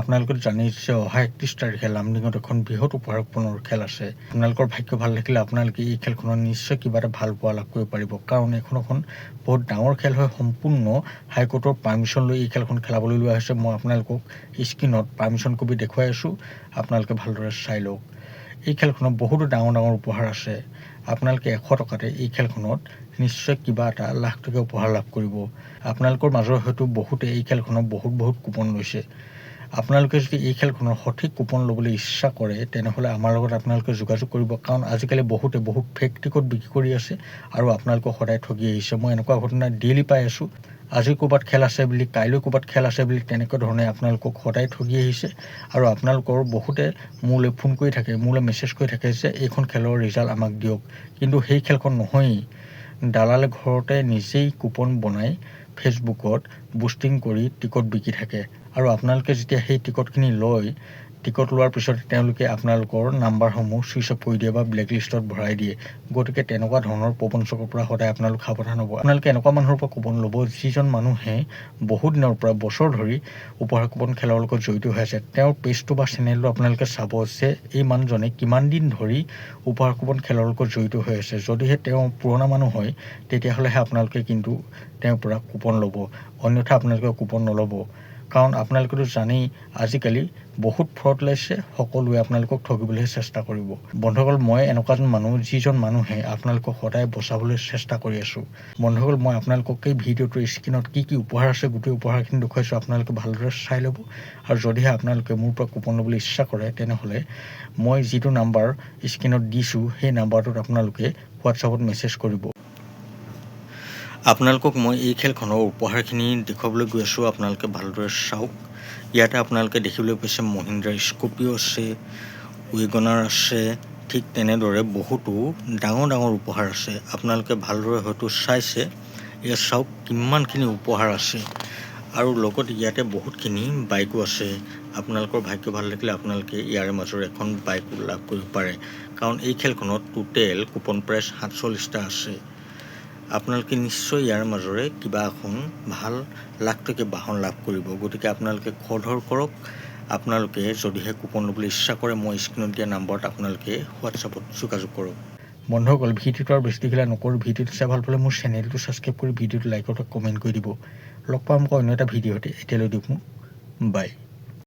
আপোনালোকে জানেই যে অহা 31 তাৰিখে লামডিঙত এখন বৃহৎ উপহাৰপূৰ্ণৰ খেল আছে। আপোনালোকৰ ভাগ্য ভাল থাকিলে আপোনালোকে এই খেলখনত নিশ্চয় কিবা এটা ভাল পোৱা লাভ কৰিব পাৰিব, কাৰণ এখন বহুত ডাঙৰ খেল হয়। সম্পূৰ্ণ হাইকোৰ্টৰ পাৰ্মিশ্যন লৈ এই খেলখন খেলাবলৈ লোৱা হৈছে। মই আপোনালোকক স্ক্ৰীণত পাৰ্মিশ্যন কপি দেখুৱাই আছোঁ, আপোনালোকে ভালদৰে চাই লওক। এই খেলখনত বহুতো ডাঙৰ ডাঙৰ উপহাৰ আছে। আপোনালোকে 100 টকাতে এই খেলখনত নিশ্চয় কিবা এটা লাখ টকীয়া উপহাৰ লাভ কৰিব। আপোনালোকৰ মাজৰ হয়তো বহুতে এই খেলখনত বহুত কুপন লৈছে। আপোনালোকে যদি এই খেলখনৰ সঠিক কুপন ল'বলৈ ইচ্ছা কৰে তেনেহ'লে আমাৰ লগত আপোনালোকে যোগাযোগ কৰিব, কাৰণ আজিকালি বহুতে বহুত ফেক টিকট বিক্ৰী কৰি আছে আৰু আপোনালোকক সদায় ঠগি আহিছে। মই এনেকুৱা ঘটনা ডেইলি পাই আছোঁ। আজি ক'ৰবাত খেল আছে বুলি, কাইলৈ ক'ৰবাত খেল আছে বুলি তেনেকুৱা ধৰণে আপোনালোকক সদায় ঠগি আহিছে। আৰু আপোনালোকৰ বহুতে মোলৈ ফোন কৰি থাকে, মোলৈ মেছেজ কৰি থাকে যে এইখন খেলৰ ৰিজাল্ট আমাক দিয়ক, কিন্তু সেই খেলখন নহয়েই। দালালে ঘৰতে নিজেই কুপন বনাই ফেচবুকত বুষ্টিং কৰি টিকট বিকি থাকে, আৰু আপোনালোকে যেতিয়া সেই টিকটখিনি লয়, টিকট লোৱাৰ পিছত তেওঁলোকে আপোনালোকৰ নাম্বাৰসমূহ ছুইচ অফ কৰি দিয়ে বা ব্লেক লিষ্টত ভৰাই দিয়ে। গতিকে তেনেকুৱা ধৰণৰ প্ৰবঞ্চকৰ পৰা সদায় আপোনালোক সাৱধান হ'ব। আপোনালোকে এনেকুৱা মানুহৰ পৰা কুপন ল'ব যিজন মানুহে বহুত দিনৰ পৰা বছৰ ধৰি উপহাৰ কুপন খেলৰ লগত জড়িত হৈ আছে। তেওঁৰ পেজটো বা চেনেলটো আপোনালোকে চাব যে এই মানুহজনে কিমান দিন ধৰি উপহাৰ কুপন খেলৰ লগত জড়িত হৈ আছে। যদিহে তেওঁ পুৰণা মানুহ হয় তেতিয়াহ'লেহে আপোনালোকে কিন্তু তেওঁৰ পৰা কুপন ল'ব, অন্যথা আপোনালোকে কুপন নল'ব। কাৰণ আপোনালোকেতো জানেই আজিকালি বহুত ফ্ৰড ওলাইছে, সকলোৱে আপোনালোকক ঠগিবলৈহে চেষ্টা কৰিব। বন্ধুসকল, মই এনেকুৱা এজন মানুহ যিজন মানুহে আপোনালোকক সদায় বচাবলৈ চেষ্টা কৰি আছোঁ। বন্ধুসকল, মই আপোনালোকক এই ভিডিঅ'টোৰ স্ক্ৰীণত কি উপহাৰ আছে গোটেই উপহাৰখিনি দেখুৱাইছোঁ, আপোনালোকে ভালদৰে চাই ল'ব। আৰু যদিহে আপোনালোকে মোৰ পৰা কুপন ল'বলৈ ইচ্ছা কৰে তেনেহ'লে মই যিটো নাম্বাৰ স্ক্ৰীণত দিছোঁ সেই নাম্বাৰটোত আপোনালোকে হোৱাটছআপত মেছেজ কৰিব। আপোনালোকক মই এই খেলখনৰ উপহাৰখিনি দেখুৱাবলৈ গৈ আছোঁ, আপোনালোকে ভালদৰে চাওক। ইয়াতে আপোনালোকে দেখিবলৈ পাইছে মহিন্দ্ৰা স্কৰ্পিঅ আছে, ৱেগনাৰ আছে, ঠিক তেনেদৰে বহুতো ডাঙৰ ডাঙৰ উপহাৰ আছে। আপোনালোকে ভালদৰে হয়তো চাইছে, এয়া চাওক কিমানখিনি উপহাৰ আছে। আৰু লগত ইয়াতে বহুতখিনি বাইকো আছে। আপোনালোকৰ ভাগ্য ভাল থাকিলে আপোনালোকে ইয়াৰে মাজৰ এখন বাইকো লাভ কৰিব পাৰে, কাৰণ এই খেলখনত টোটেল কুপন প্ৰাইচ 47টা আছে। আপোনালোকে নিশ্চয় ইয়াৰ মাজৰে কিবা এখন ভাল লাখটকীয়া বাহন লাভ কৰিব। গতিকে আপোনালোকে খৰধৰ কৰক। আপোনালোকে যদিহে কুপন ল'বলৈ ইচ্ছা কৰে মই স্ক্ৰীণত দিয়া নাম্বাৰত আপোনালোকে হোৱাটছআপত যোগাযোগ কৰক। বন্ধুসকল, ভিডিঅ'টো আৰু বেছি দীঘলীয়া নকৰোঁ। ভিডিঅ'টো চাই ভাল পালে মোৰ চেনেলটো ছাবস্ক্ৰাইব কৰি ভিডিঅ'টো লাইক আৰু কমেণ্ট কৰি দিব। লগ পাম আকৌ অন্য এটা ভিডিঅ'তে। এতিয়ালৈ দিওঁ, বাই।